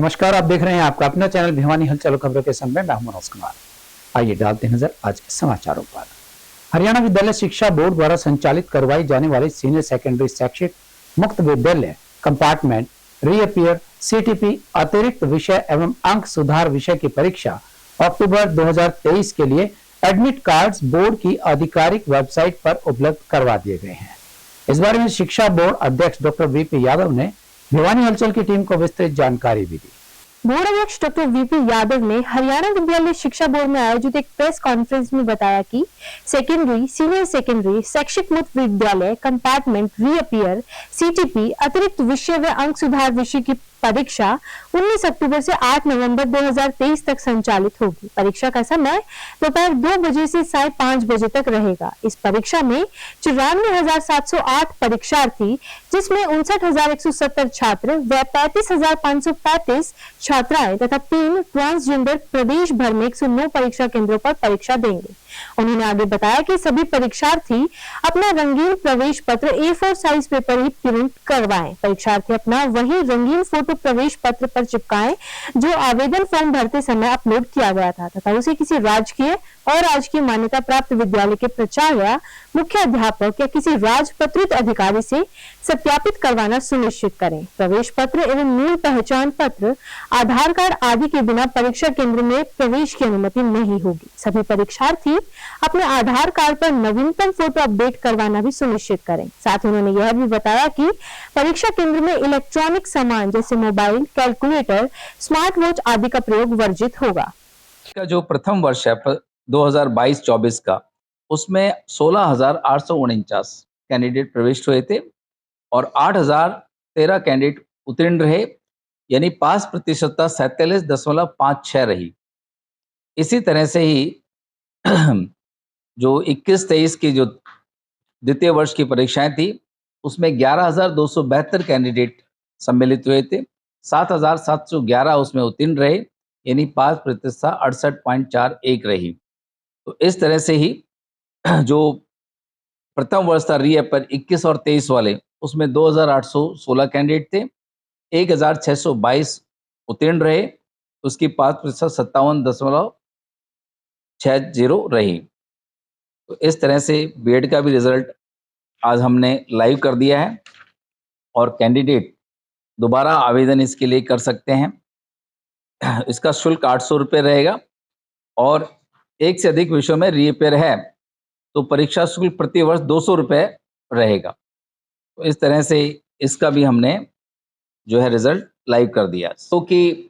नमस्कार, आप देख रहे हैं आपका अपना चैनल भिवानी हलचल खबरों के संग में मैं मनोज कुमार। आइए डालते हैं नजर आज के समाचारों पर। हरियाणा विद्यालय शिक्षा बोर्ड द्वारा संचालित करवाई जाने वाली सीनियर सेकेंडरी शैक्षिक मुक्त विद्यालय कंपार्टमेंट रीअपियर सीटीपी अतिरिक्त विषय एवं अंक सुधार विषय की परीक्षा अक्टूबर 2023 के लिए एडमिट कार्ड्स बोर्ड की आधिकारिक वेबसाइट पर उपलब्ध करवा दिए गए हैं। इस बारे में शिक्षा बोर्ड अध्यक्ष डॉक्टर वीपी यादव ने भिवानी हलचल की टीम को विस्तृत जानकारी भी दी। बोर्ड अध्यक्ष डॉक्टर वीपी यादव ने हरियाणा विद्यालय शिक्षा बोर्ड में आयोजित एक प्रेस कॉन्फ्रेंस में बताया कि सेकेंडरी सीनियर सेकेंडरी शैक्षिक मुक्त विद्यालय कंपार्टमेंट रीअपियर सीटीपी अतिरिक्त विषय व अंक सुधार विषय की परीक्षा 19 अक्टूबर से 8 नवंबर 2023 तक संचालित होगी। परीक्षा का समय दोपहर 2 बजे से 5:30 बजे तक रहेगा। इस परीक्षा में 94,708 परीक्षार्थी, जिसमें 59,170 छात्र व 35,535 छात्राएं तथा 3 ट्रांसजेंडर प्रदेश भर में 109 परीक्षा केंद्रों पर परीक्षा देंगे। उन्होंने आगे बताया कि सभी परीक्षार्थी अपना रंगीन प्रवेश पत्र A4 साइज पेपर ही प्रिंट करवाएं। परीक्षार्थी अपना वही रंगीन फोटो प्रवेश पत्र पर चिपकाएं जो आवेदन फॉर्म भरते समय अपलोड किया गया था तथा उसे किसी राजकीय और राजकीय मान्यता प्राप्त विद्यालय के प्राचार्य, मुख्य अध्यापक या किसी राजपत्रित अधिकारी से सत्यापित करवाना सुनिश्चित करें। प्रवेश पत्र एवं मूल पहचान पत्र, आधार कार्ड आदि के बिना परीक्षा केंद्र में प्रवेश की अनुमति नहीं होगी। सभी परीक्षार्थी अपने आधार कार्ड पर नवीनतम फोटो अपडेट करवाना भी सुनिश्चित करें। साथ ही उन्होंने यह भी बताया कि परीक्षा केंद्र में इलेक्ट्रॉनिक सामान जैसे मोबाइल, कैलकुलेटर, स्मार्ट वॉच आदि का प्रयोग वर्जित होगा। का जो प्रथम वर्ष है 2022-24 का, उसमें 16,849 कैंडिडेट प्रविष्ट हुए थे और 8,013 कैंडिडेट उत्तीर्ण रहे, यानी पास प्रतिशतता 47.56 रही। इसी तरह से ही जो 21-23 की जो द्वितीय वर्ष की परीक्षाएं थी, उसमें 11,272 कैंडिडेट सम्मिलित हुए थे, 7,711 उसमें उत्तीर्ण रहे, यानी पास प्रतिशतता 68.41 रही। तो इस तरह से ही जो प्रथम वर्ष था रीअपियर 21 और 23 वाले, उसमें 2,816 कैंडिडेट थे, 1,622 उत्तीर्ण रहे, उसकी पास प्रतिशत 57.60 रही। तो इस तरह से बीएड का भी रिजल्ट आज हमने लाइव कर दिया है और कैंडिडेट दोबारा आवेदन इसके लिए कर सकते हैं। इसका शुल्क 800 रुपये रहेगा और एक से अधिक विषयों में रीअपियर है तो परीक्षा शुल्क प्रति वर्ष 200 रुपये रहेगा। तो इस तरह से इसका भी हमने जो है रिजल्ट लाइव कर दिया। तो कि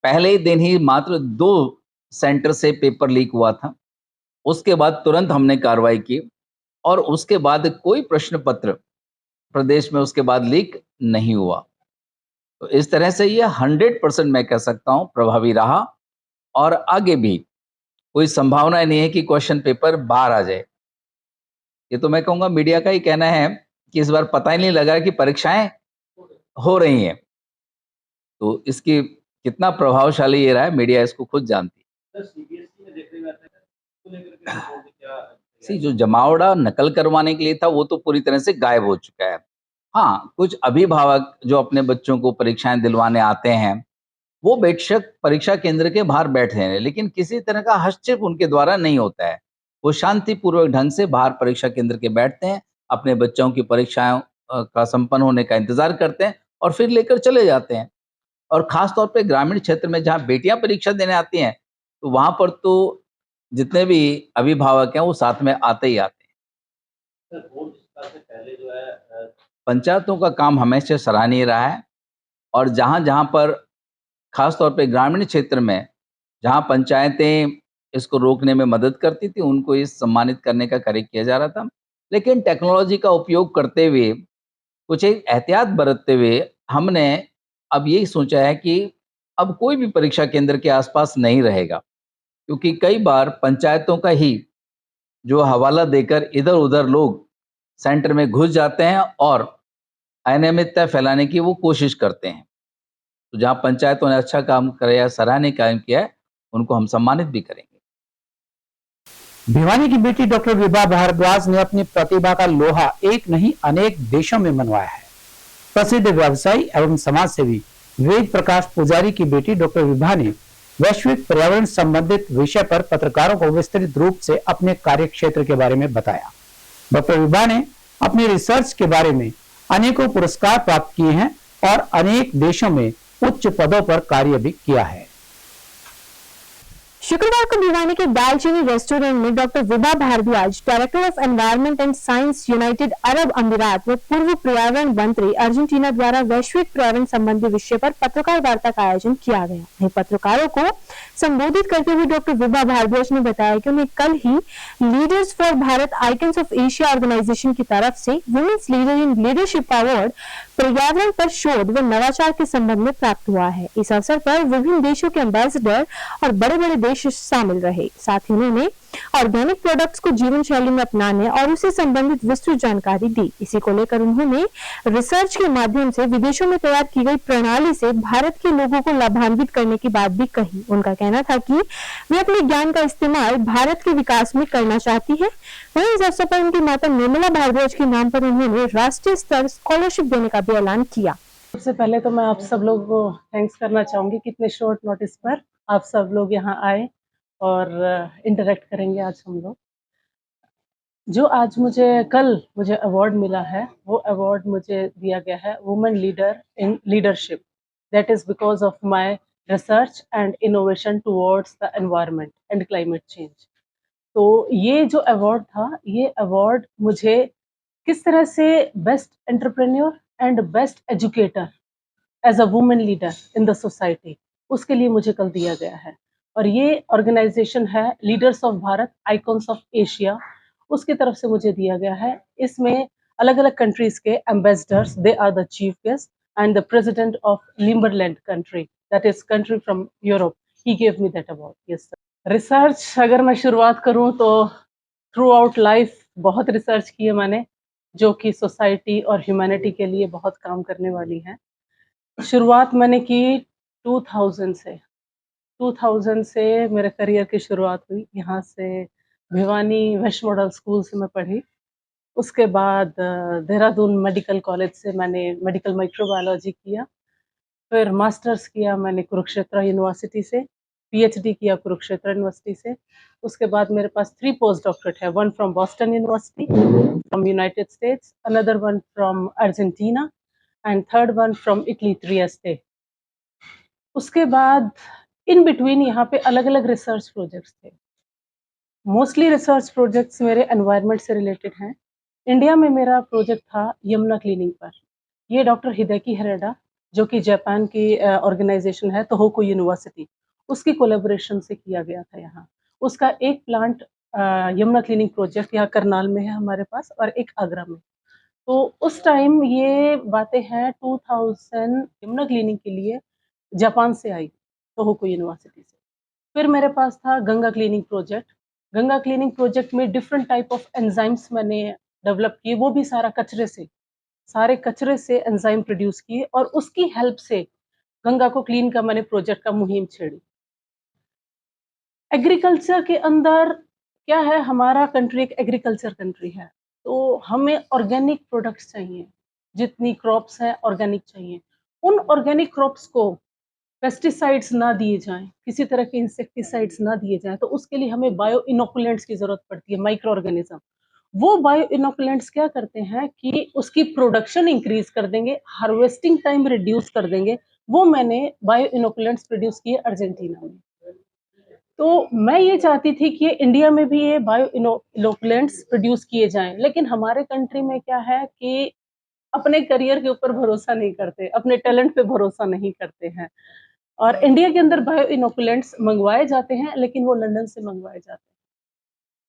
पहले दिन ही मात्र 2 सेंटर से पेपर लीक हुआ था, उसके बाद तुरंत हमने कार्रवाई की और उसके बाद कोई प्रश्न पत्र प्रदेश में उसके बाद लीक नहीं हुआ। तो इस तरह से ये 100% मैं कह सकता हूँ प्रभावी रहा और आगे भी कोई संभावना नहीं है कि क्वेश्चन पेपर बाहर आ जाए। ये तो मैं कहूँगा मीडिया का ही कहना है कि इस बार पता ही नहीं लगा कि परीक्षाएं हो रही हैं। तो इसकी कितना प्रभावशाली ये रहा है, मीडिया इसको खुद जानती है। जो जमावड़ा नकल करवाने के लिए था वो तो पूरी तरह से गायब हो चुका है। हाँ, कुछ अभिभावक जो अपने बच्चों को परीक्षाएं दिलवाने आते हैं, वो बेशक परीक्षा केंद्र के बाहर बैठे हैं, लेकिन किसी तरह का हस्तक्षेप उनके द्वारा नहीं होता है। वो शांतिपूर्वक ढंग से बाहर परीक्षा केंद्र के बैठते हैं, अपने बच्चों की परीक्षाओं का संपन्न होने का इंतजार करते हैं और फिर लेकर चले जाते हैं। और खास तौर पे ग्रामीण क्षेत्र में जहाँ बेटियां परीक्षा देने आती हैं, तो वहां पर तो जितने भी अभिभावक हैं वो साथ में आते ही आते हैं। पहले जो है पंचायतों का काम हमेशा सराहनीय रहा है और जहाँ जहाँ पर खास तौर पे ग्रामीण क्षेत्र में जहाँ पंचायतें इसको रोकने में मदद करती थी, उनको इस सम्मानित करने का कार्य किया जा रहा था। लेकिन टेक्नोलॉजी का उपयोग करते हुए, कुछ एक एहतियात बरतते हुए हमने अब यही सोचा है कि अब कोई भी परीक्षा केंद्र के आसपास नहीं रहेगा, क्योंकि कई बार पंचायतों का ही जो हवाला देकर इधर उधर लोग सेंटर में घुस जाते हैं और अनियमितता फैलाने की वो कोशिश करते हैं। तो जहाँ पंचायतों ने अच्छा काम किया, सराहनीय काम किया है, उनको हम सम्मानित भी करेंगे। भिवानी की बेटी डॉक्टर विभा भारद्वाज ने अपनी प्रतिभा का लोहा एक नहीं अनेक देशों में मनवाया है। प्रसिद्ध व्यवसायी एवं समाज सेवी वेद प्रकाश पुजारी की बेटी डॉक्टर विभा ने वैश्विक पर्यावरण संबंधित विषय पर पत्रकारों को विस्तृत रूप से अपने कार्य क्षेत्र के बारे में बताया। डॉक्टर विभा ने अपनी रिसर्च के बारे में अनेकों पुरस्कार प्राप्त किए हैं और अनेक देशों में उच्च पदों पर कार्य भी किया है। शुक्रवार को भिवानी के दालचीनी रेस्टोरेंट में doctor Vibha Bhardwaj, director of environment and science, United Arab Emirates व पूर्व पर्यावरण मंत्री अर्जेंटीना द्वारा वैश्विक पर्यावरण संबंधी विषय पर पत्रकार वार्ता का आयोजन किया गया। वहीं पत्रकारों को संबोधित करते हुए डॉक्टर विभा भारद्वाज ने बताया कि उन्हें कल ही leaders for Bharat icons of Asia organisation की तरफ से women's leader in leadership award पर्यावरण पर शोध व नवाचार के संबंध में प्राप्त हुआ है। इस अवसर पर विभिन्न देशों के एम्बेसडर और बड़े बड़े देश शामिल रहे। साथ ही उन्होंने ऑर्गेनिक प्रोडक्ट्स को जीवन शैली में अपनाने और उससे संबंधित विस्तृत जानकारी दी। इसी को लेकर उन्होंने रिसर्च के माध्यम से विदेशों में तैयार की गई प्रणाली से भारत के लोगों को लाभान्वित करने की बात भी कही। उनका कहना था कि वे अपने ज्ञान का इस्तेमाल भारत के विकास में करना चाहती है। वहीं इस अवसर पर उनकी माता निर्मला भारद्वाज के नाम पर उन्होंने राष्ट्रीय स्तर स्कॉलरशिप देने का भी ऐलान किया। सबसे पहले तो मैं आप सब लोग को थैंक्स करना चाहूँगी कि इतने शॉर्ट नोटिस पर आप सब लोग यहाँ आए और इंटरेक्ट करेंगे आज हम लोग। जो आज कल मुझे अवार्ड मिला है, वो अवार्ड मुझे दिया गया है women leader in leadership. That is because of my research and innovation towards the environment and climate change. तो ये जो अवार्ड था, ये अवार्ड मुझे किस तरह से best entrepreneur and best educator as a women leader in the society, उसके लिए मुझे कल दिया गया है। और ये ऑर्गेनाइजेशन है leaders of Bharat icons of Asia, उसकी तरफ से मुझे दिया गया है। इसमें अलग अलग कंट्रीज के ambassadors, they are the chief guest and the president of Limberland country, that is country from Europe, he gave me that award. Yes sir. Research अगर मैं शुरुआत करूं तो थ्रू आउट लाइफ बहुत रिसर्च की है मैंने, जो कि सोसाइटी और ह्यूमैनिटी के लिए बहुत काम करने वाली है। शुरुआत मैंने की 2000 से मेरे करियर की शुरुआत हुई। यहाँ से भिवानी वेस्ट मॉडल स्कूल से मैं पढ़ी। उसके बाद देहरादून मेडिकल कॉलेज से मैंने मेडिकल माइक्रोबायोलॉजी किया। फिर मास्टर्स किया मैंने कुरुक्षेत्र यूनिवर्सिटी से, पीएचडी किया कुरुक्षेत्र यूनिवर्सिटी से। उसके बाद मेरे पास 3 पोस्ट डॉक्टरेट है, one from Boston university from United States, another one from Argentina and third one from Italy, Trieste. उसके बाद इन बिटवीन यहाँ पे अलग अलग रिसर्च प्रोजेक्ट्स थे। मोस्टली रिसर्च प्रोजेक्ट्स मेरे एनवायरनमेंट से रिलेटेड हैं। इंडिया में मेरा प्रोजेक्ट था यमुना क्लीनिंग पर। ये डॉक्टर हिदेकी हेरेडा, जो कि जापान की ऑर्गेनाइजेशन है तोहोकू यूनिवर्सिटी, उसकी कोलैबोरेशन से किया गया था यहाँ। उसका एक प्लांट यमुना क्लीनिंग प्रोजेक्ट यहाँ करनाल में है हमारे पास और एक आगरा में। तो उस टाइम ये बातें हैं 2000 यमुना क्लीनिंग के लिए जापान से आई, तोहोकू यूनिवर्सिटी से। फिर मेरे पास था Ganga cleaning project. Ganga cleaning project में डिफरेंट टाइप ऑफ एंजाइम्स मैंने डेवलप किए, वो भी सारे कचरे से एंजाइम प्रोड्यूस किए और उसकी हेल्प से गंगा को क्लीन का मैंने प्रोजेक्ट का मुहिम छेड़ी। एग्रीकल्चर के अंदर क्या है, हमारा कंट्री एक एग्रीकल्चर कंट्री है, तो हमें ऑर्गेनिक प्रोडक्ट्स चाहिए। जितनी क्रॉप्स हैं ऑर्गेनिक चाहिए। उन ऑर्गेनिक क्रॉप्स को पेस्टिसाइड्स ना दिए जाएं, किसी तरह के इंसेक्टिसाइड्स ना दिए जाएं, तो उसके लिए हमें बायो इनोकुलेंट्स की जरूरत पड़ती है, माइक्रो ऑर्गेनिज्म। वो बायो इनोकुलेंट्स क्या करते हैं कि उसकी प्रोडक्शन इंक्रीज कर देंगे, हार्वेस्टिंग टाइम रिड्यूस कर देंगे। वो मैंने बायो इनोकुलेंट्स प्रोड्यूस किए अर्जेंटीना में। तो मैं ये चाहती थी कि इंडिया में भी ये बायो इनोकुलेंट्स प्रोड्यूस किए जाएं, लेकिन हमारे कंट्री में क्या है कि अपने करियर के ऊपर भरोसा नहीं करते, अपने टैलेंट पे भरोसा नहीं करते हैं। और इंडिया के अंदर बायो इनोकुलेंट्स मंगवाए जाते हैं, लेकिन वो लंदन से मंगवाए जाते हैं।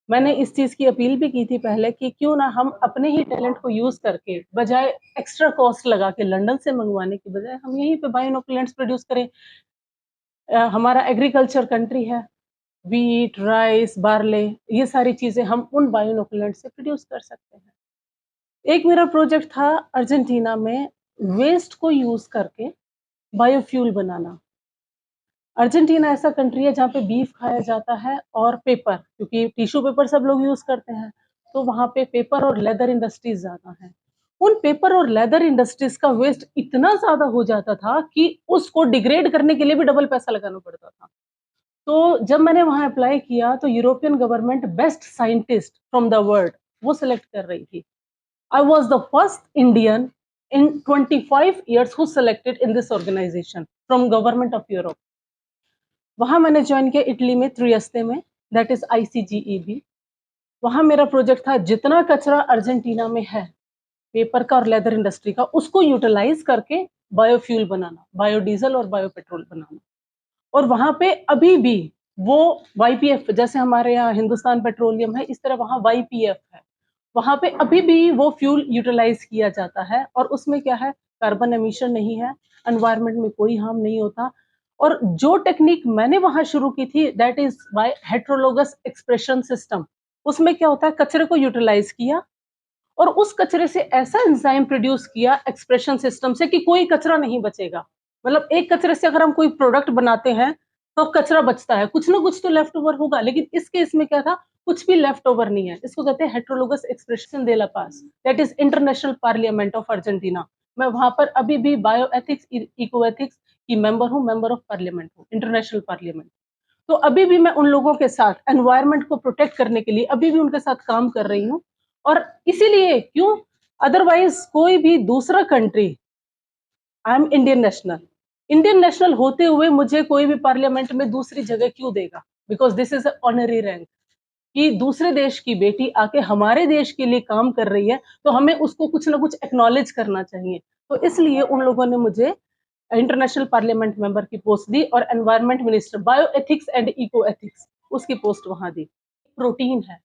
मैंने इस चीज़ की अपील भी की थी पहले कि क्यों ना हम अपने ही टैलेंट को यूज़ करके, बजाय एक्स्ट्रा कॉस्ट लगा के लंदन से मंगवाने की बजाय हम यहीं पे बायो इनोकुलेंट्स प्रोड्यूस करें। हमारा एग्रीकल्चर कंट्री है, व्हीट, राइस, बार्ले, ये सारी चीज़ें हम उन बायो इनोकुलेंट से प्रोड्यूस कर सकते हैं। एक मेरा प्रोजेक्ट था अर्जेंटीना में वेस्ट को यूज़ करके बायोफ्यूल बनाना। अर्जेंटीना ऐसा कंट्री है जहाँ पे बीफ खाया जाता है और पेपर, क्योंकि टिश्यू पेपर सब लोग यूज़ करते हैं, तो वहाँ पे पेपर और लेदर इंडस्ट्रीज ज़्यादा हैं। उन पेपर और लेदर इंडस्ट्रीज का वेस्ट इतना ज्यादा हो जाता था कि उसको डिग्रेड करने के लिए भी डबल पैसा लगाना पड़ता था। तो जब मैंने वहां अप्लाई किया तो European government best scientist from the world वो सिलेक्ट कर रही थी। I was the first Indian in 25 years who selected in this organization from government of Europe. वहां मैंने ज्वाइन किया इटली में त्रियस्ते में, दैट इज ICGEB। वहां मेरा प्रोजेक्ट था जितना कचरा अर्जेंटीना में है पेपर का और लेदर इंडस्ट्री का उसको यूटिलाइज करके बायोफ्यूल बनाना, बायोडीजल और बायोपेट्रोल बनाना। और वहां पे अभी भी वो YPF जैसे हमारे यहाँ हिंदुस्तान पेट्रोलियम है, इस तरह वहां YPF है, वहां पे अभी भी वो फ्यूल यूटिलाइज किया जाता है। और उसमें क्या है, कार्बन एमिशन नहीं है, एनवायरनमेंट में कोई हार्म नहीं होता। और जो टेक्निक मैंने वहां शुरू की थी that is by heterologous expression system. उसमें क्या होता है, कचरे को यूटिलाइज किया और उस कचरे से ऐसा एंजाइम प्रोड्यूस किया एक्सप्रेशन सिस्टम से कि कोई कचरा नहीं बचेगा। मतलब एक कचरे से अगर हम कोई प्रोडक्ट बनाते हैं तो कचरा बचता है, कुछ ना कुछ तो लेफ्ट ओवर होगा, लेकिन इस केस में क्या था, कुछ भी लेफ्ट ओवर नहीं है। इसको कहते हैं हेट्रोलोगस एक्सप्रेशन दे ला पास, that is international parliament of Argentina. मैं वहां पर अभी भी बायो एथिक्स इको एथिक्स की मेंबर हूँ, मेंबर ऑफ पार्लियामेंट हूँ, इंटरनेशनल पार्लियामेंट। तो अभी भी मैं उन लोगों के साथ एनवायरनमेंट को प्रोटेक्ट करने के लिए अभी भी उनके साथ काम कर रही हूँ। और इसीलिए क्यों, अदरवाइज कोई भी दूसरा country, I am Indian national होते हुए मुझे कोई भी पार्लियामेंट में दूसरी जगह क्यों देगा, because this is honorary rank कि दूसरे देश की बेटी आके हमारे देश के लिए काम कर रही है तो हमें उसको कुछ ना कुछ एक्नॉलेज करना चाहिए। तो इसलिए उन लोगों ने मुझे इंटरनेशनल पार्लियामेंट मेंबर की पोस्ट दी और environment minister bio ethics and eco ethics उसकी पोस्ट वहां दी। प्रोटीन है,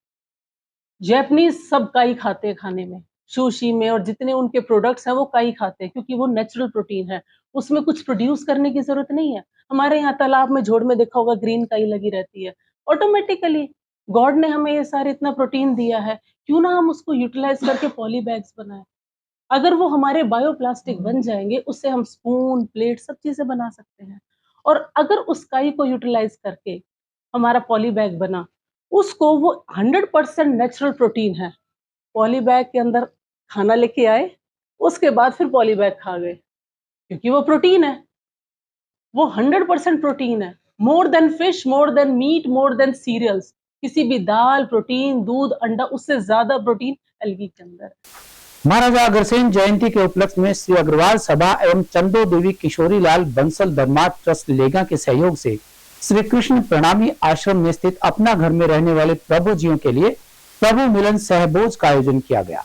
जैपनीज सब काई खाते हैं खाने में, सुशी में, और जितने उनके प्रोडक्ट्स हैं वो काई खाते हैं क्योंकि वो नेचुरल प्रोटीन है, उसमें कुछ प्रोड्यूस करने की जरूरत नहीं है। हमारे यहाँ तालाब में झोड़ में देखा होगा ग्रीन काई लगी रहती है, ऑटोमेटिकली गॉड ने हमें ये सारे इतना प्रोटीन दिया है, क्यों ना हम उसको यूटिलाइज करके पॉली बैग्स बनाए। अगर वो हमारे बायोप्लास्टिक बन जाएंगे उससे हम स्पून प्लेट सब चीजें बना सकते हैं। और अगर उस काई को यूटिलाइज करके हमारा पॉली बैग बना, उसको वो 100% नेचुरल प्रोटीन है, पॉली बैग के अंदर खाना लेके आए, उसके बाद फिर पॉली बैग खा गए क्योंकि वो प्रोटीन है, वो 100% प्रोटीन है, more than fish, more than meat, more than cereals. किसी भी दाल, प्रोटीन, दूध, अंडा, उससे ज्यादा प्रोटीन एल्गी के अंदर है। महाराजा अग्रसेन जयंती के उपलक्ष्य में श्री अग्रवाल सभा एवं चंदो देवी किशोरी लाल बंसल धर्मार्थ ट्रस्ट लेगा के सहयोग से श्री कृष्ण प्रणामी आश्रम में स्थित अपना घर में रहने वाले प्रभु जियों के लिए प्रभु मिलन सहभोज का आयोजन किया गया।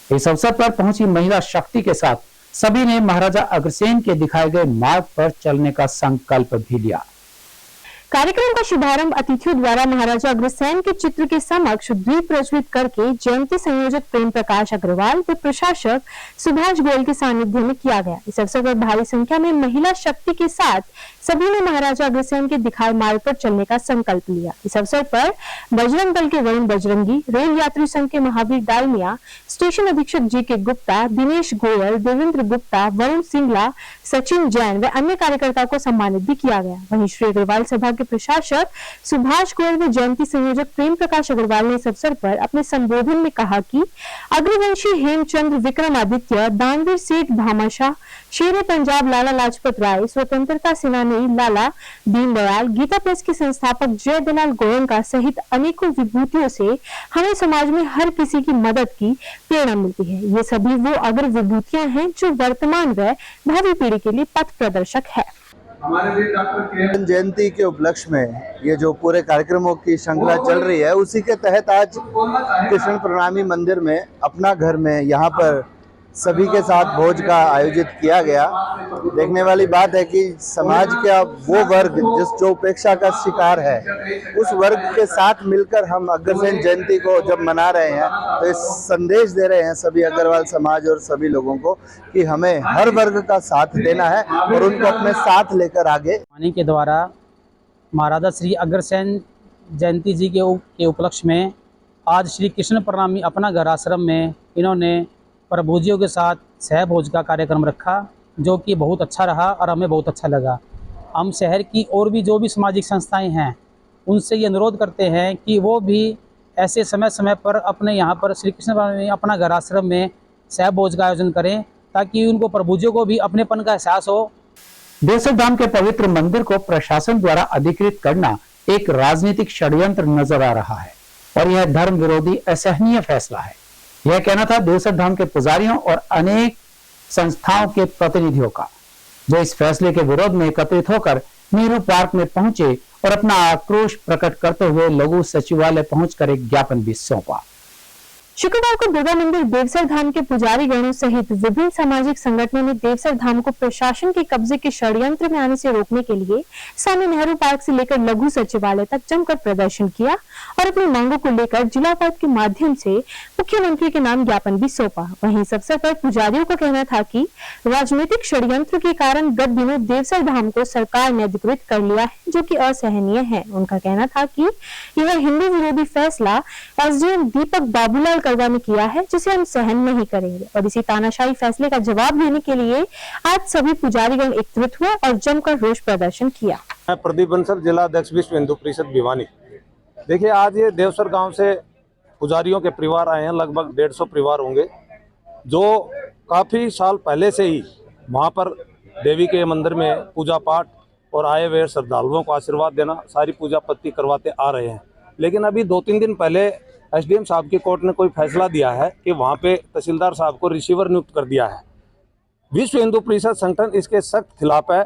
इस अवसर पर पहुंची महिला शक्ति के साथ सभी ने महाराजा अग्रसेन के दिखाए गए मार्ग पर चलने का संकल्प भी लिया। कार्यक्रम का शुभारंभ अतिथियों द्वारा महाराजा अग्रसेन के चित्र के समक्ष द्वीप प्रज्वलित करके जयंती संयोजक प्रेम प्रकाश अग्रवाल व प्रशासक सुभाष गोयल के सानिध्य में किया गया। इस अवसर पर भारी संख्या में महिला शक्ति के साथ सभी ने महाराजा अग्रसेन के दिखाए मार्ग पर चलने का संकल्प लिया। इस अवसर पर बजरंग दल के वरुण बजरंगी, रेल यात्री संघ के महावीर डालमिया, स्टेशन अधीक्षक GK गुप्ता, दिनेश गोयल, देवेंद्र गुप्ता, वरुण सिंगला, सचिन जैन व अन्य कार्यकर्ताओं को सम्मानित भी किया गया। वहीं श्री अग्रवाल सभा के प्रशासक सुभाष गोयल व जयंती संयोजक प्रेम प्रकाश अग्रवाल ने इस अवसर पर अपने संबोधन में कहा कि अग्रवंशी हेमचंद्र विक्रमादित्य, दानवीर सेठ भामाशाह, शेर पंजाब लाला लाजपत राय, स्वतंत्रता सेनानी लाला दीनदयाल, गीता प्रेस के संस्थापक जय दलाल गोयनका सहित अनेकों विभूतियों से हमें समाज में हर किसी की मदद की प्रेरणा मिलती है। ये सभी वो अग्र विभूतियां हैं जो वर्तमान व भावी पीढ़ी के लिए पथ प्रदर्शक है। जयंती के उपलक्ष्य में ये जो पूरे कार्यक्रमों की श्रृंखला चल रही है उसी के तहत आज कृष्ण प्रणामी मंदिर में अपना घर में यहाँ पर सभी के साथ भोज का आयोजित किया गया। देखने वाली बात है कि समाज का वो वर्ग जो उपेक्षा का शिकार है उस वर्ग के साथ मिलकर हम अग्रसेन जयंती को जब मना रहे हैं तो इस संदेश दे रहे हैं सभी अग्रवाल समाज और सभी लोगों को कि हमें हर वर्ग का साथ देना है और उनको अपने साथ लेकर आगे। वाणी के द्वारा महाराजा श्री अग्रसेन जयंती जी के उपलक्ष्य में आज श्री कृष्ण प्रणामी अपना घर आश्रम में इन्होंने प्रभुजियों के साथ सहभोज का कार्यक्रम रखा, जो कि बहुत अच्छा रहा और हमें बहुत अच्छा लगा। हम शहर की और भी जो भी सामाजिक संस्थाएं हैं उनसे ये अनुरोध करते हैं कि वो भी ऐसे समय समय पर अपने यहाँ पर श्री कृष्ण प्रणामी अपना घर आश्रम में सहभोज का आयोजन करें ताकि उनको प्रभुजियों को भी अपनेपन का एहसास हो। देवसर धाम के पवित्र मंदिर को प्रशासन द्वारा अधिकृत करना एक राजनीतिक षड्यंत्र नजर आ रहा है और यह धर्म विरोधी असहनीय फैसला है। यह कहना था देवसर धाम के पुजारियों और अनेक संस्थाओं के प्रतिनिधियों का, जो इस फैसले के विरोध में एकत्रित होकर नेहरू पार्क में पहुंचे और अपना आक्रोश प्रकट करते हुए लघु सचिवालय पहुंचकर एक ज्ञापन भी सौंपा। शुक्रवार को दुर्गा मंदिर देवसर धाम के पुजारी गणों सहित विभिन्न सामाजिक संगठनों ने देवसर धाम को प्रशासन के कब्जे के षड्यंत्र में आने से रोकने के लिए स्वामी नेहरू पार्क से लेकर लघु सचिवालय तक जमकर प्रदर्शन किया और अपनी मांगों को लेकर जिला उपायुक्त के माध्यम से मुख्यमंत्री के नाम ज्ञापन भी सौंपा। वहीं इस अवसर पर पुजारियों का कहना था कि राजनीतिक षड्यंत्र के कारण गत दिनों देवसर धाम को सरकार ने अधिकृत कर लिया है, जो कि असहनीय है। उनका कहना था कि यह हिंदू विरोधी फैसला एसडीएम दीपक बाबूलाल करवा ने किया है, जिसे हम सहन नहीं करेंगे। और इसी तानाशाही फैसले का जवाब देने के लिए आज सभी पुजारीगण एकत्रित हुए और जमकर रोष प्रदर्शन किया। मैं प्रदीप बंसल, जिला अध्यक्ष विश्व हिंदू परिषद भिवानी। देखिए, आज ये देवसर गांव से पुजारियों के परिवार आए हैं, लगभग 150 परिवार होंगे, जो काफ़ी साल पहले से ही वहाँ पर देवी के मंदिर में पूजा पाठ और आए हुए श्रद्धालुओं को आशीर्वाद देना, सारी पूजा पत्ती करवाते आ रहे हैं। लेकिन अभी 2-3 दिन पहले एसडीएम साहब की कोर्ट ने कोई फैसला दिया है कि वहाँ पे तहसीलदार साहब को रिसीवर नियुक्त कर दिया है। विश्व हिंदू परिषद संगठन इसके सख्त खिलाफ है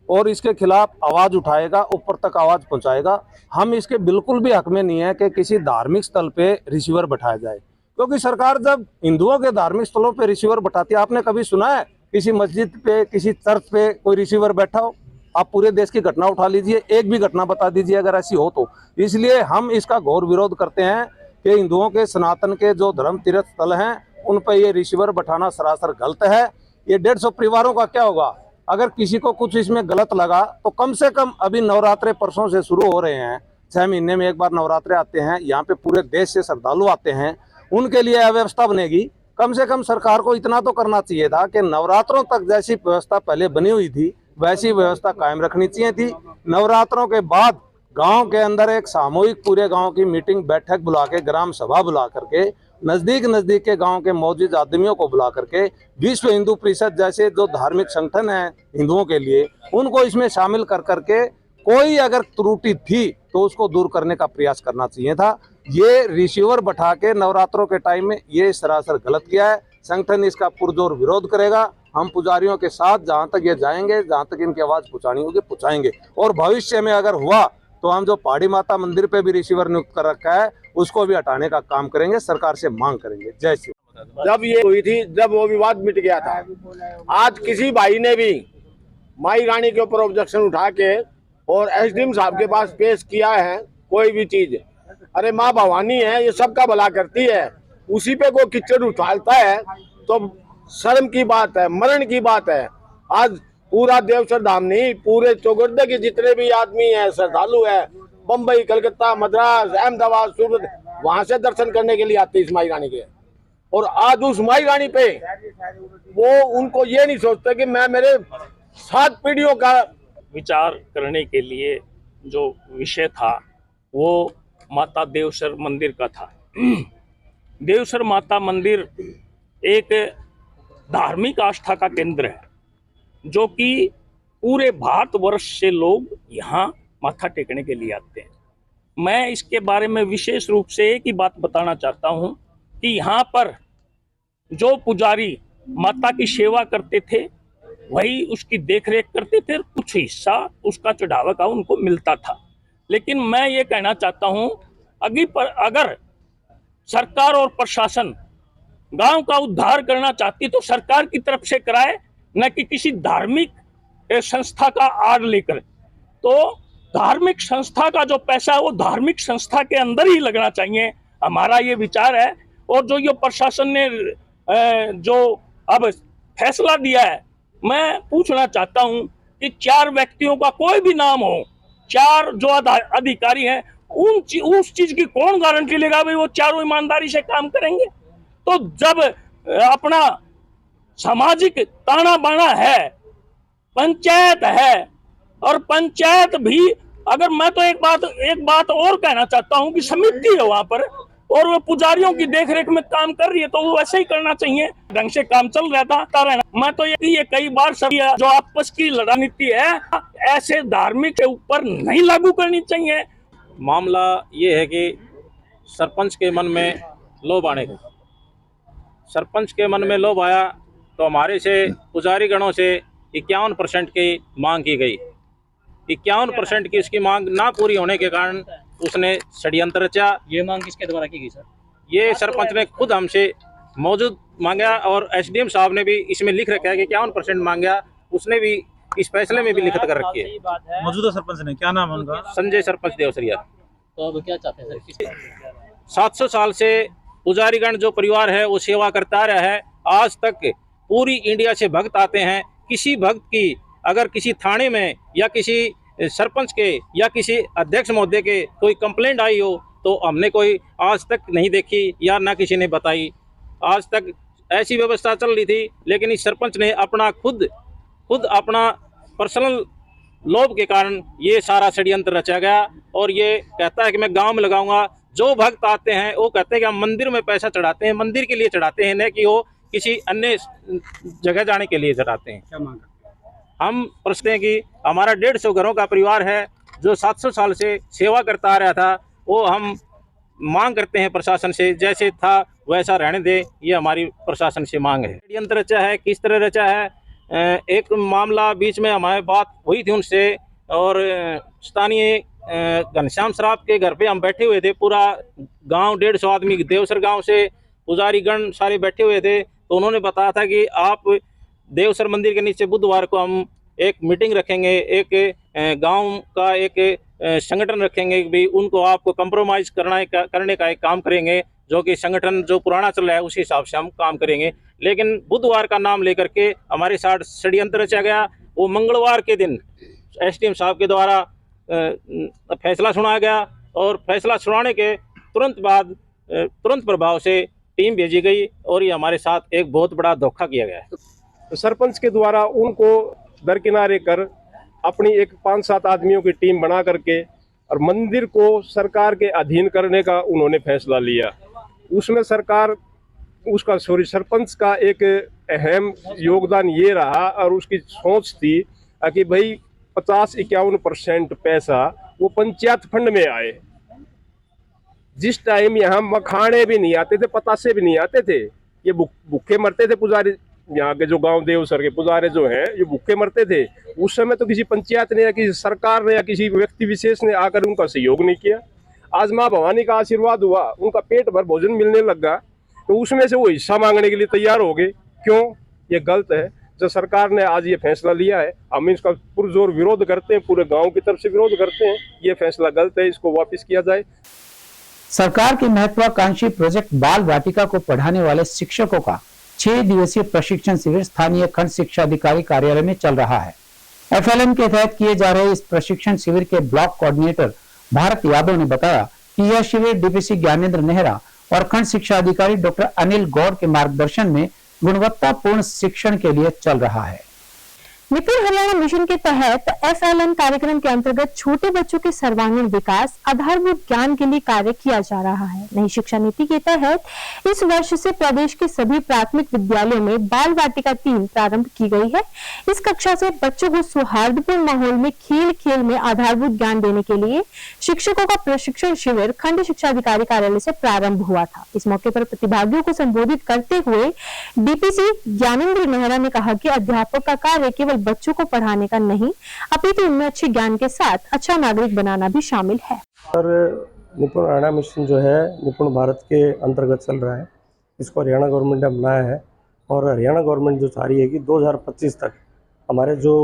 और इसके खिलाफ आवाज़ उठाएगा, ऊपर तक आवाज़ पहुँचाएगा। हम इसके बिल्कुल भी हक में नहीं है कि किसी धार्मिक स्थल पे रिसीवर बैठाया जाए, क्योंकि सरकार जब हिंदुओं के धार्मिक स्थलों पे रिसीवर बैठाती है, आपने कभी सुना है किसी मस्जिद पे, किसी चर्च पे कोई रिसीवर बैठा हो? आप पूरे देश की घटना उठा लीजिए, एक भी घटना बता दीजिए अगर ऐसी हो तो। इसलिए हम इसका घोर विरोध करते हैं कि हिंदुओं के सनातन के जो धर्म तीर्थ स्थल हैं उन पर ये रिसीवर बैठाना सरासर गलत है। ये 150 परिवारों का क्या होगा? अगर किसी को कुछ इसमें गलत लगा तो कम से कम, अभी नवरात्रे परसों से शुरू हो रहे हैं, 6 महीने में एक बार नवरात्रे आते हैं, यहाँ पे पूरे देश से श्रद्धालु आते हैं, उनके लिए अव्यवस्था बनेगी। कम से कम सरकार को इतना तो करना चाहिए था कि नवरात्रों तक जैसी व्यवस्था पहले बनी हुई थी वैसी व्यवस्था कायम रखनी चाहिए थी। नवरात्रों के बाद गांव के अंदर एक सामूहिक पूरे गांव की मीटिंग, बैठक बुला के, ग्राम सभा बुला करके, नजदीक के गांव के मौजूद आदमियों को बुला करके विश्व हिंदू परिषद जैसे जो धार्मिक संगठन है हिंदुओं के लिए, उनको इसमें शामिल कर करके कोई अगर त्रुटि थी तो उसको दूर करने का प्रयास करना चाहिए था। ये रिसीवर बैठा के नवरात्रों के टाइम में ये सरासर गलत किया है। संगठन इसका पुरजोर विरोध करेगा। हम पुजारियों के साथ जहाँ तक ये जाएंगे, जहाँ तक इनकी आवाज़ पहुँचानी होगी पहुँचाएंगे, और भविष्य में अगर हुआ तो हम जो पहाड़ी माता मंदिर पे भी रिसीवर नियुक्त कर रखा है उसको भी हटाने का काम करेंगे, सरकार से मांग करेंगे। जय श्री। जब ये हुई थी, जब वो विवाद मिट गया था, आज किसी भाई ने भी माई रानी के ऊपर ऑब्जेक्शन उठा के और एसडीएम साहब के पास पेश किया है कोई भी चीज, अरे माँ भवानी है, ये सबका भला करती है, उसी पे कोई किचड़ उछालता है तो शर्म की बात है, मरण की बात है। आज पूरा देवसर धाम नहीं, पूरे चौगुर्दे के जितने भी आदमी हैं, श्रद्धालु है, बम्बई, कलकत्ता, मद्रास, अहमदाबाद, सूरत, वहां से दर्शन करने के लिए आते इस माई रानी के। और आज उस माई रानी पे वो उनको ये नहीं सोचते कि मैं मेरे 7 पीढ़ियों का विचार करने के लिए जो विषय था वो माता देवसर मंदिर का था। देवसर माता मंदिर एक धार्मिक आस्था का केंद्र है, जो कि पूरे भारतवर्ष से लोग यहाँ माथा टेकने के लिए आते हैं। मैं इसके बारे में विशेष रूप से एक ही बात बताना चाहता हूँ कि यहाँ पर जो पुजारी माता की सेवा करते थे वही उसकी देखरेख करते थे, कुछ हिस्सा उसका चढ़ावा का उनको मिलता था। लेकिन मैं ये कहना चाहता हूँ, अगर सरकार और प्रशासन गांव का उद्धार करना चाहती तो सरकार की तरफ से कराए, न कि किसी धार्मिक संस्था का आड़ लेकर। तो धार्मिक संस्था का जो पैसा है वो धार्मिक संस्था के अंदर ही लगना चाहिए, हमारा ये विचार है। और जो ये प्रशासन ने जो अब फैसला दिया है, मैं पूछना चाहता हूं कि 4 व्यक्तियों का कोई भी नाम हो, 4 जो अधिकारी हैं, उस चीज की कौन गारंटी लेगा भाई वो चारों ईमानदारी से काम करेंगे? तो जब अपना सामाजिक ताना बाना है, पंचायत है, और पंचायत भी, अगर मैं तो एक बात और कहना चाहता हूं कि समिति है वहां पर, और वो पुजारियों की देखरेख में काम कर रही है तो वो वैसे ही करना चाहिए। ढंग से काम चल रहा था रहना। मैं तो ये कई बार सब जो आपस की रणनीति है ऐसे धार्मिक के ऊपर नहीं लागू करनी चाहिए। मामला ये है कि सरपंच के मन में लोभ आने का, सरपंच के मन में लोभ आया तो हमारे से पुजारी गणों से 51% की मांग की गई। 51% की उसकी मांग ना पूरी होने के कारण उसने षड्यंत्र रचा। ये मांग किसके द्वारा की गई सर? ये सरपंच ने खुद हमसे मौजूद मांगा और एसडीएम साहब ने भी इसमें लिख रखा है कि 51% मांगा। उसने भी इस फैसले में भी लिखित कर रखी है। मौजूदा सरपंच ने, क्या नाम है उनका? संजय सरपंच देवसरिया। तो अब क्या चाहते हैं सर? 700 साल से पुजारीगण जो परिवार है वो सेवा करता रहा है। आज तक पूरी इंडिया से भक्त आते हैं। किसी भक्त की अगर किसी थाने में या किसी सरपंच के या किसी अध्यक्ष महोदय के कोई कंप्लेंट आई हो तो हमने कोई आज तक नहीं देखी या ना किसी ने बताई। आज तक ऐसी व्यवस्था चल रही थी, लेकिन इस सरपंच ने अपना खुद अपना पर्सनल लोभ के कारण ये सारा षड्यंत्र रचा गया और ये कहता है कि मैं गांव में लगाऊंगा। जो भक्त आते हैं वो कहते हैं कि हम मंदिर में पैसा चढ़ाते हैं, मंदिर के लिए चढ़ाते हैं, न कि वो किसी अन्य जगह जाने के लिए चढ़ाते हैं। क्या मांग? हम पूछते हैं कि हमारा 150 घरों का परिवार है जो 700 साल से सेवा करता आ रहा था, वो हम मांग करते हैं प्रशासन से जैसे था वैसा रहने दे। ये हमारी प्रशासन से मांग है। षड्यंत्र रचा है, किस तरह रचा है? एक मामला बीच में हमारी बात हुई थी उनसे और स्थानीय घनश्याम सराफ के घर पे हम बैठे हुए थे। पूरा गांव 150 आदमी देवसर गांव से पुजारीगण सारे बैठे हुए थे। तो उन्होंने बताया था कि आप देवसर मंदिर के नीचे बुधवार को हम एक मीटिंग रखेंगे, एक गांव का एक संगठन रखेंगे कि भाई उनको आपको कंप्रोमाइज करने का एक काम करेंगे, जो कि संगठन जो पुराना चल रहा है उसी हिसाब से हम काम करेंगे। लेकिन बुधवार का नाम लेकर के हमारे साथ षड्यंत्र रचा गया। वो मंगलवार के दिन एसडीएम साहब के द्वारा फैसला सुनाया गया और फैसला सुनाने के तुरंत प्रभाव से टीम भेजी गई और ये हमारे साथ एक बहुत बड़ा धोखा किया गया है। तो सरपंच के द्वारा उनको दरकिनारे कर अपनी एक 5-7 आदमियों की टीम बना करके और मंदिर को सरकार के अधीन करने का उन्होंने फैसला लिया। उसमें सरपंच का एक अहम योगदान ये रहा और उसकी सोच थी कि भाई 50-51% पैसा वो पंचायत फंड में आए। जिस टाइम यहाँ मखाने भी नहीं आते थे, पतासे भी नहीं आते थे, ये भूखे मरते थे पुजारी। यहाँ के जो गांव देवसर के पुजारी जो हैं ये भूखे मरते थे। उस समय तो किसी पंचायत ने या किसी सरकार ने या किसी व्यक्ति विशेष ने आकर उनका सहयोग नहीं किया। आज माँ भवानी का आशीर्वाद हुआ, उनका पेट भर भोजन मिलने लगा, तो उसमें से वो हिस्सा मांगने के लिए तैयार हो गए। क्यों? ये गलत है। जो सरकार ने आज ये फैसला लिया है, हम इसका पुरजोर विरोध करते हैं, पूरे गांव की तरफ से विरोध करते हैं। ये फैसला गलत है, इसको वापस किया जाए। सरकार के महत्वाकांक्षी प्रोजेक्ट बाल वाटिका को पढ़ाने वाले शिक्षकों का 6 दिवसीय प्रशिक्षण शिविर स्थानीय खंड शिक्षा अधिकारी कार्यालय में चल रहा है। एफएलएन के तहत किए जा रहे इस प्रशिक्षण शिविर के ब्लॉक कोऑर्डिनेटर भारत यादव ने बताया कि यह शिविर डीपीसी ज्ञानेंद्र नेहरा और खंड शिक्षा अधिकारी डॉक्टर अनिल गौड़ के मार्गदर्शन में गुणवत्तापूर्ण शिक्षण के लिए चल रहा है। निपुण हरियाणा मिशन के तहत एफएलएन कार्यक्रम के अंतर्गत छोटे बच्चों के सर्वांगीण विकास, आधारभूत ज्ञान के लिए कार्य किया जा रहा है। नई शिक्षा नीति के तहत इस वर्ष से प्रदेश के सभी प्राथमिक विद्यालयों में बाल वाटिका 3 प्रारंभ की गई है। इस कक्षा से बच्चों को सौहार्दपूर्ण माहौल में खेल में आधारभूत ज्ञान देने के लिए शिक्षकों का प्रशिक्षण शिविर खंड शिक्षा अधिकारी कार्यालय से प्रारंभ हुआ था। इस मौके पर प्रतिभागियों को संबोधित करते हुए डीपीसी ज्ञानेंद्र नेहरा ने कहा कि अध्यापक का कार्य केवल बच्चों को पढ़ाने का नहीं, अपितु उनमें अच्छे ज्ञान के साथ अच्छा नागरिक बनाना भी शामिल है। सर, निपुण हरियाणा मिशन जो है निपुण भारत के अंतर्गत चल रहा है। इसको हरियाणा गवर्नमेंट ने अपनाया है और हरियाणा गवर्नमेंट जो चाह रही है कि 2025 तक हमारे जो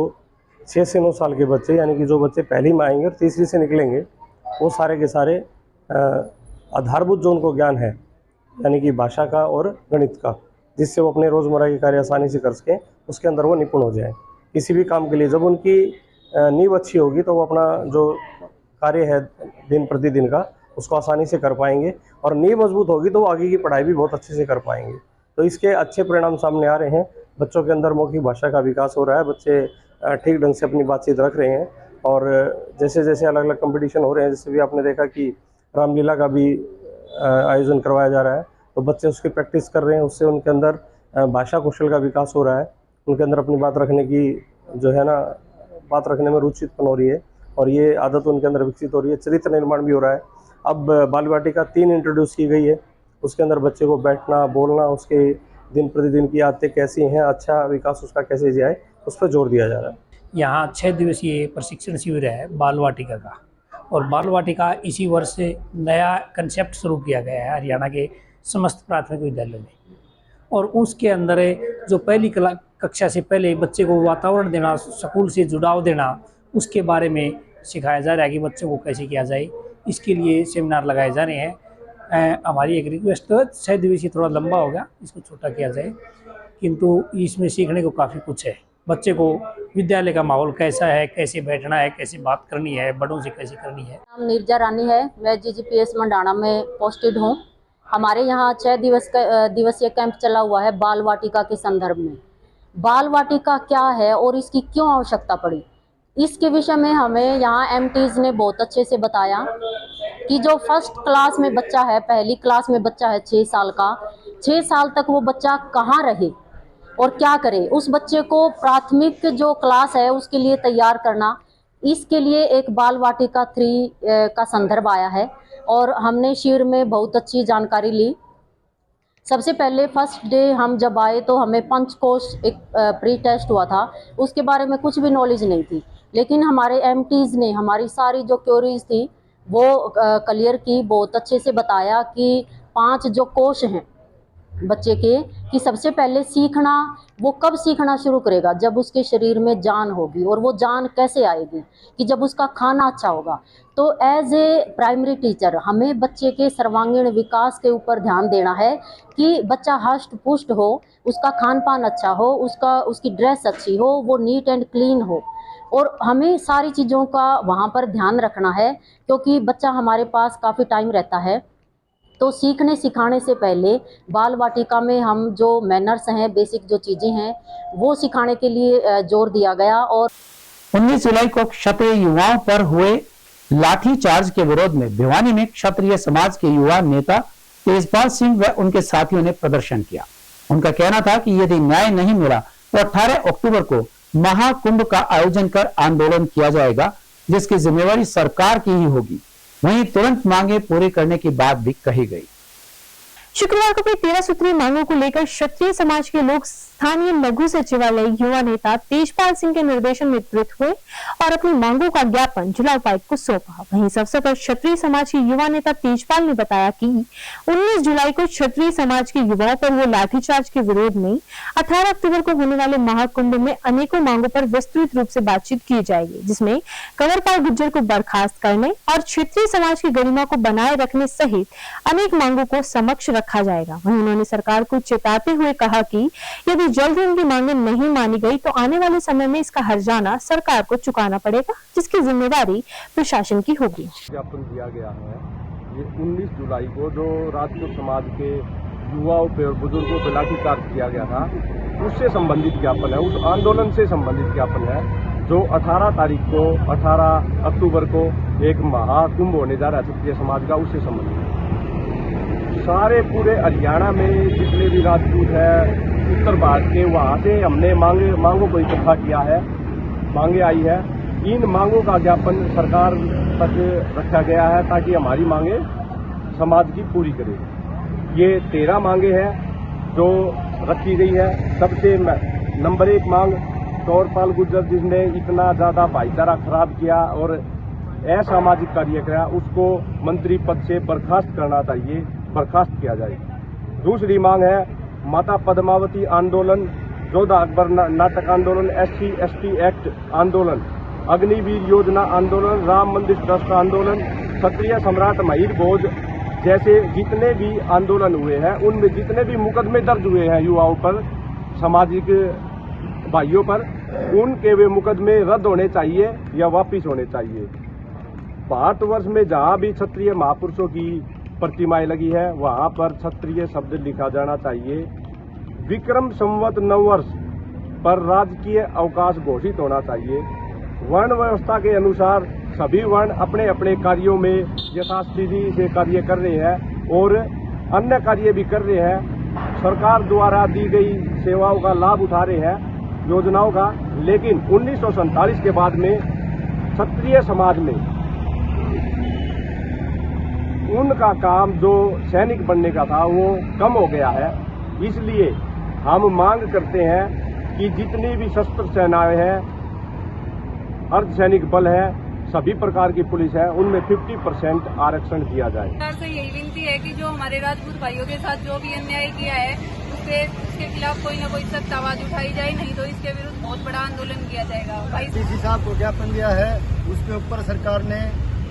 6 से 9 साल के बच्चे, यानी कि जो बच्चे पहली में आएंगे और तीसरी से निकलेंगे, वो सारे के सारे आधारभूत जो उनको ज्ञान है, यानी कि भाषा का और गणित का, जिससे वो अपने रोज़मर्रा के कार्य आसानी से कर सकें, उसके अंदर वो निपुण हो जाए। किसी भी काम के लिए जब उनकी नींव अच्छी होगी तो वो अपना जो कार्य है दिन प्रतिदिन का, उसको आसानी से कर पाएंगे और नींव मजबूत होगी तो वो आगे की पढ़ाई भी बहुत अच्छे से कर पाएंगे। तो इसके अच्छे परिणाम सामने आ रहे हैं। बच्चों के अंदर मौखिक भाषा का विकास हो रहा है, बच्चे ठीक ढंग से अपनी बातचीत रख रहे हैं और जैसे जैसे अलग अलग कंपटीशन हो रहे हैं, जैसे भी आपने देखा कि रामलीला का भी आयोजन करवाया जा रहा है, तो बच्चे उसकी प्रैक्टिस कर रहे हैं। उससे उनके अंदर भाषा कौशल का विकास हो रहा है, उनके अंदर अपनी बात रखने की जो है ना, बात रखने में रुचि उत्पन्न हो रही है और ये आदत उनके अंदर विकसित हो रही है। चरित्र निर्माण भी हो रहा है। अब बाल वाटिका 3 इंट्रोड्यूस की गई है, उसके अंदर बच्चे को बैठना, बोलना, उसके दिन प्रतिदिन की आदतें कैसी हैं, अच्छा विकास उसका कैसे जाए, उस पर जोर दिया जा रहा है। यहाँ 6 दिवसीय प्रशिक्षण शिविर है बाल वाटिका का, और बाल वाटिका इसी वर्ष से नया कंसेप्ट शुरू किया गया है हरियाणा के समस्त प्राथमिक विद्यालय में। और उसके अंदर जो पहली कक्षा से पहले बच्चे को वातावरण देना, स्कूल से जुड़ाव देना, उसके बारे में सिखाया जा रहा है कि बच्चों को कैसे किया जाए। इसके लिए सेमिनार लगाए जा रहे हैं। हमारी एक रिक्वेस्ट है, 6 दिवसीय थोड़ा लंबा हो गया, इसको छोटा किया जाए, किंतु इसमें सीखने को काफ़ी कुछ है। बच्चे को विद्यालय का माहौल कैसा है, कैसे बैठना है, कैसे बात करनी है, बड़ों से कैसे करनी है। नाम निर्जा रानी है, मैं जीजीपीएस मंडाना में पोस्टेड हूँ। हमारे यहाँ 6 दिवसीय कैंप चला हुआ है बाल वाटिका के संदर्भ में। बाल वाटिका क्या है और इसकी क्यों आवश्यकता पड़ी, इसके विषय में हमें यहाँ एमटीज ने बहुत अच्छे से बताया कि जो फर्स्ट क्लास में बच्चा है, पहली क्लास में बच्चा है 6 साल का, 6 साल तक वो बच्चा कहाँ रहे और क्या करे, उस बच्चे को प्राथमिक जो क्लास है उसके लिए तैयार करना, इसके लिए एक बाल वाटिका 3 का संदर्भ आया है और हमने शिविर में बहुत अच्छी जानकारी ली। सबसे पहले फर्स्ट डे हम जब आए तो हमें पंचकोश एक प्री टेस्ट हुआ था, उसके बारे में कुछ भी नॉलेज नहीं थी, लेकिन हमारे एमटीज ने हमारी सारी जो क्वेरीज थी वो क्लियर की, बहुत अच्छे से बताया कि 5 जो कोश हैं बच्चे के, कि सबसे पहले सीखना, वो कब सीखना शुरू करेगा, जब उसके शरीर में जान होगी। और वो जान कैसे आएगी, कि जब उसका खाना अच्छा होगा। तो एज ए प्राइमरी टीचर हमें बच्चे के सर्वांगीण विकास के ऊपर ध्यान देना है कि बच्चा हष्ट पुष्ट हो, उसका खान पान अच्छा हो, उसकी ड्रेस अच्छी हो, वो नीट एंड क्लीन हो, और हमें सारी चीज़ों का वहाँ पर ध्यान रखना है, क्योंकि बच्चा हमारे पास काफ़ी टाइम रहता है। तो सीखने सिखाने से पहले बाल वाटिका में हम जो मैनर्स हैं, बेसिक जो चीज़ें हैं, वो सिखाने के लिए जोर दिया गया। और 19 जुलाई को क्षत्रिय युवाओं पर हुए लाठीचार्ज के विरोध में भिवानी में क्षत्रिय समाज के युवा नेता तेजपाल सिंह व उनके साथियों ने प्रदर्शन किया। उनका कहना था कि यदि न्याय नहीं मिला तो 18 अक्टूबर को महाकुंभ का आयोजन कर आंदोलन किया जाएगा, जिसकी जिम्मेवारी सरकार की ही होगी। वहीं तुरंत मांगे पूरी करने की बात भी कही गई। शुक्रवार को अपनी 13 सूत्रीय मांगों को लेकर क्षत्रिय समाज के लोग स्थानीय लघु सचिवालय युवा नेता तेजपाल सिंह के निर्देशन में एकत्रित हुए और अपनी मांगों का ज्ञापन जिला उपायुक्त को सौंपा। वहीं इस अवसर पर क्षत्रिय समाज के युवा नेता तेजपाल ने बताया कि 19 जुलाई को क्षत्रिय समाज के युवाओं पर हुए लाठीचार्ज के विरोध में 18 अक्टूबर को होने वाले महाकुंभ में अनेकों मांगों पर विस्तृत रूप से बातचीत की जाएगी, जिसमें कंवरपाल गुर्जर को बर्खास्त करने और क्षेत्रीय समाज की गरिमा को बनाए रखने सहित अनेक मांगों को समक्ष रखा जाएगा। वहीं उन्होंने सरकार को चेताते हुए कहा कि यदि जल्द उनकी मांगें नहीं मानी गई तो आने वाले समय में इसका हर्जाना सरकार को चुकाना पड़ेगा, जिसकी जिम्मेदारी प्रशासन की होगी। ज्ञापन दिया गया है ये 19 जुलाई को जो राजपूत समाज के युवाओं पे और बुजुर्गों पे लाठीचार्ज किया गया था, उससे संबंधित ज्ञापन है, उस आंदोलन से संबंधित ज्ञापन है जो 18 तारीख को 18 अक्टूबर को एक महाकुंभ होने जा रहा है क्षत्रिय समाज का, उससे संबंधित सारे पूरे हरियाणा में जितने भी राजपूत है उत्तर भारत के, वहाँ से हमने मांगों को इकट्ठा किया है, मांगे आई है। इन मांगों का ज्ञापन सरकार तक रखा गया है ताकि हमारी मांगे समाज की पूरी करे। ये 13 मांगे हैं जो रखी गई है। सबसे नंबर 1 मांग कंवरपाल गुर्जर जिसने इतना ज़्यादा भाईचारा खराब किया और असामाजिक कार्य किया, उसको मंत्री पद से बर्खास्त करना चाहिए, बर्खास्त किया जाए। दूसरी मांग है माता पद्मावती आंदोलन, जोधा अकबर नाटक आंदोलन, SC/ST एक्ट आंदोलन, अग्निवीर योजना आंदोलन, राम मंदिर ट्रस्ट आंदोलन, क्षत्रिय सम्राट महिर भोज जैसे जितने भी आंदोलन हुए हैं, उनमें जितने भी मुकदमे दर्ज हुए हैं युवाओं पर, सामाजिक भाइयों पर, उनके वे मुकदमे रद्द होने चाहिए या वापिस होने चाहिए। भारतवर्ष में जहाँ भी क्षत्रिय महापुरुषों की प्रतिमाएं लगी है वहाँ पर क्षत्रिय शब्द लिखा जाना चाहिए। विक्रम संवत नववर्ष पर राजकीय अवकाश घोषित होना चाहिए। वर्ण व्यवस्था के अनुसार सभी वर्ण अपने अपने कार्यों में यथास्थिति से कार्य कर रहे हैं, और अन्य कार्य भी कर रहे हैं। सरकार द्वारा दी गई सेवाओं का लाभ उठा रहे हैं, योजनाओं का। लेकिन 1947 के बाद में क्षत्रिय समाज में उनका काम जो सैनिक बनने का था वो कम हो गया है। इसलिए हम मांग करते हैं कि जितनी भी सशस्त्र सेनाएं हैं, अर्धसैनिक बल है, सभी प्रकार की पुलिस है, उनमें 50% आरक्षण दिया जाए। सरकार से यही विनती है कि जो हमारे राजपूत भाइयों के साथ जो भी अन्याय किया है उसके खिलाफ कोई न कोई सख्त आवाज उठाई जाए, नहीं तो इसके विरुद्ध बहुत बड़ा आंदोलन किया जाएगा। डीसी साहब को ज्ञापन दिया है, उसके ऊपर सरकार ने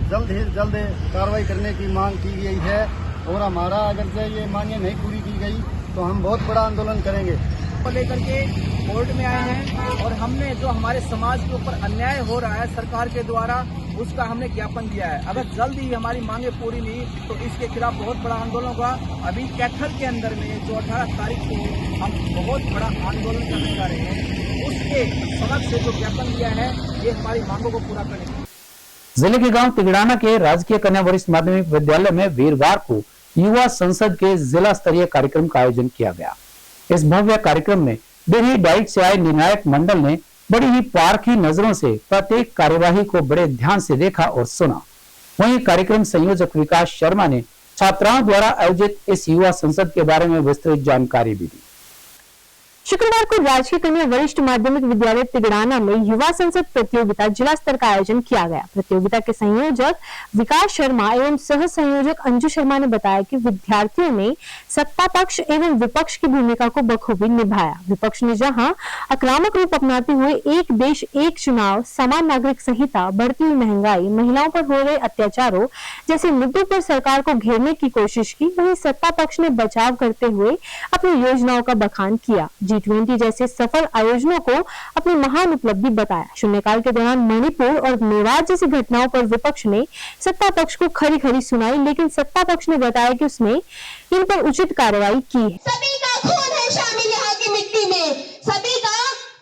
जल्द ही जल्द कार्रवाई करने की मांग की गई है और हमारा अगर से ये मांगें नहीं पूरी की गई तो हम बहुत बड़ा आंदोलन करेंगे। को लेकर के कोर्ट में आए हैं और हमने जो हमारे समाज के ऊपर अन्याय हो रहा है सरकार के द्वारा, उसका हमने ज्ञापन दिया है। अगर जल्द ही हमारी मांगे पूरी नहीं तो इसके खिलाफ बहुत बड़ा आंदोलन होगा। अभी कैथल के अंदर में जो 18 तारीख को हम बहुत बड़ा आंदोलन करने जा रहे हैं, उसके समक्ष से जो ज्ञापन दिया है ये हमारी मांगों को पूरा करेंगे। जिले के गांव तिगड़ाना के राजकीय कन्या वरिष्ठ माध्यमिक विद्यालय में वीरवार को युवा संसद के जिला स्तरीय कार्यक्रम का आयोजन किया गया। इस भव्य कार्यक्रम में दिल्ली डाइट से आए निर्णायक मंडल ने बड़ी ही पारखी नजरों से प्रत्येक कार्यवाही को बड़े ध्यान से देखा और सुना। वहीं कार्यक्रम संयोजक विकास शर्मा ने छात्राओं द्वारा आयोजित इस युवा संसद के बारे में विस्तृत जानकारी भी दी। शुक्रवार को राजकीय कन्या वरिष्ठ माध्यमिक विद्यालय तिगड़ाना में युवा संसद प्रतियोगिता जिला स्तर का आयोजन किया गया। प्रतियोगिता के संयोजक विकास शर्मा एवं सह संयोजक अंजू शर्मा ने बताया कि विद्यार्थियों ने सत्ता पक्ष एवं विपक्ष की भूमिका को बखूबी निभाया। विपक्ष ने जहां आक्रामक रूप अपनाते हुए एक देश एक चुनाव, समान नागरिक संहिता, बढ़ती हुई महंगाई, महिलाओं पर हो रहे अत्याचारों जैसे मुद्दों पर सरकार को घेरने की कोशिश की, वहीं सत्ता पक्ष ने बचाव करते हुए अपनी योजनाओं का बखान किया। G20 जैसे सफल आयोजनों को अपनी महान उपलब्धि बताया। शून्यकाल के दौरान मणिपुर और मेवात जैसी घटनाओं पर विपक्ष ने सत्ता पक्ष को खरी खरी सुनाई, लेकिन सत्ता पक्ष ने बताया कि उसने इन पर उचित कार्रवाई की है। सभी का खून है शामिल यहाँ की मिट्टी में, सभी का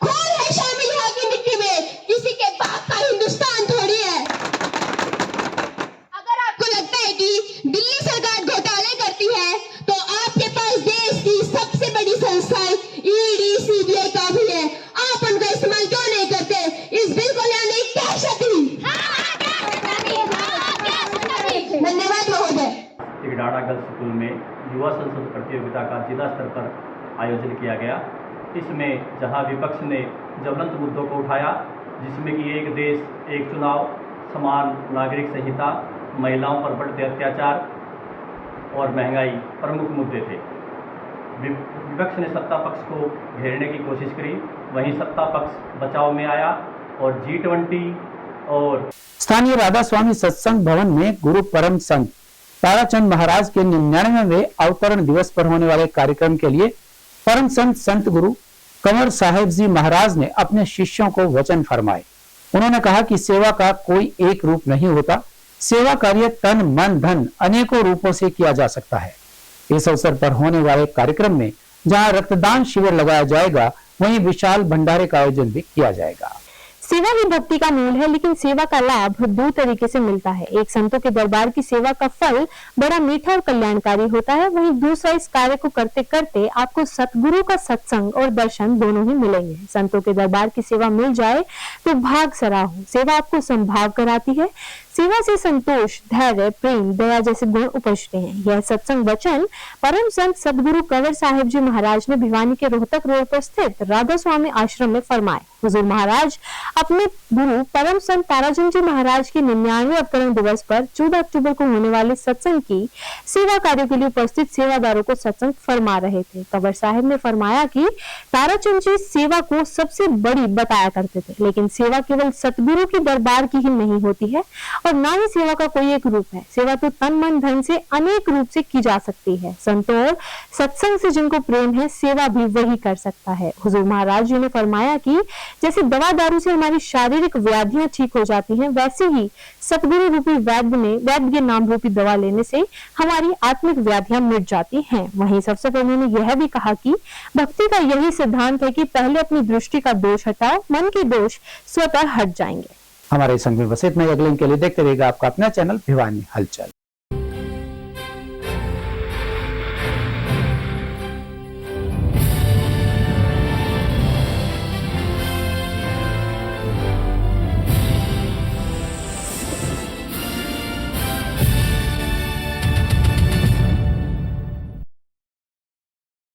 खून है शामिल यहाँ की मिट्टी में, किसी के बाप का हिंदुस्तान थोड़ी है। अगर आपको लगता है कि दिल्ली सरकार घोटाले करती है तो आपके पास देश की सबसे बड़ी संस्थाएं ईडी, सीबीआई का भी है, आप उनका इस्तेमाल क्यों नहीं करते? इस बिल को लाने की क्या शक्ति? धन्यवाद महोदय। तिगड़ाना गर्ल्स स्कूल में युवा संसद प्रतियोगिता का जिला स्तर पर आयोजन किया गया। इसमें जहां विपक्ष ने ज्वलंत मुद्दों को उठाया, जिसमें कि एक देश एक चुनाव, समान नागरिक संहिता, महिलाओं पर बढ़ते अत्याचार और महंगाई प्रमुख मुद्दे थे। विपक्ष ने सत्ता पक्ष को घेरने की कोशिश करी, वहीं सत्ता पक्ष बचाव में आया और G20 और स्थानीय राधा स्वामी सत्संग भवन में गुरु परम संत ताराचंद महाराज के 99वें अवतरण दिवस पर होने वाले कार्यक्रम के लिए परम संत संत गुरु कंवर साहिब जी महाराज ने अपने शिष्यों को वचन फरमाए। उन्होंने कहा कि सेवा का कोई एक रूप नहीं होता, सेवा कार्य तन मन धन अनेकों रूपों से किया जा सकता है। इस अवसर पर होने वाले कार्यक्रम में जहां रक्तदान शिविर लगाया जाएगा, वहीं विशाल भंडारे का आयोजन भी किया जाएगा। सेवा ही भक्ति का मूल है, लेकिन सेवा का लाभ दो तरीके से मिलता है। एक संतों के दरबार की सेवा का फल बड़ा मीठा और कल्याणकारी होता है, वहीं दूसरा इस कार्य को करते करते आपको सतगुरु का सत्संग और दर्शन दोनों ही मिलेंगे। संतों के दरबार की सेवा मिल जाए तो भाग सराहो। सेवा आपको संभाव कराती है। सेवा से संतोष, धैर्य, प्रेम, दया जैसे गुण उपजते हैं। यह सत्संग वचन परम संत सदगुरु कंवर साहिब जी महाराज ने भिवानी के रोहतक रोड पर स्थित राधा स्वामी आश्रम में फरमाए। हुजूर महाराज अपने गुरु परम संत ताराचंद जी महाराज के 99वें अवतरण दिवस पर 14 अक्टूबर को होने वाले सत्संग की सेवा कार्यों के लिए उपस्थित सेवादारों को सत्संग फरमा रहे थे। कंवर साहिब ने फरमाया कि ताराचंद जी सेवा को सबसे बड़ी बताया करते थे, लेकिन सेवा केवल सतगुरु के दरबार की ही नहीं होती है और ना ही सेवा का कोई एक रूप है। सेवा तो तन मन धन से अनेक रूप से की जा सकती है। संतों और सत्संग से जिनको प्रेम है, सेवा भी वही कर सकता है। हुजूर महाराज जी ने फरमाया कि जैसे दवा दारू से हमारी शारीरिक व्याधियां ठीक हो जाती हैं, वैसे ही सतगुरु रूपी वैद्य नाम रूपी दवा लेने से हमारी आत्मिक व्याधियां मिट जाती हैं। वहीं सबसे पहले उन्होंने यह भी कहा कि भक्ति का यही सिद्धांत है कि पहले अपनी दृष्टि का दोष हटाओ, मन के दोष स्वतः हट जाएंगे। हमारे संग में बस इतना ही। अगले के लिए देखते रहेगा आपका अपना चैनल भिवानी हलचल।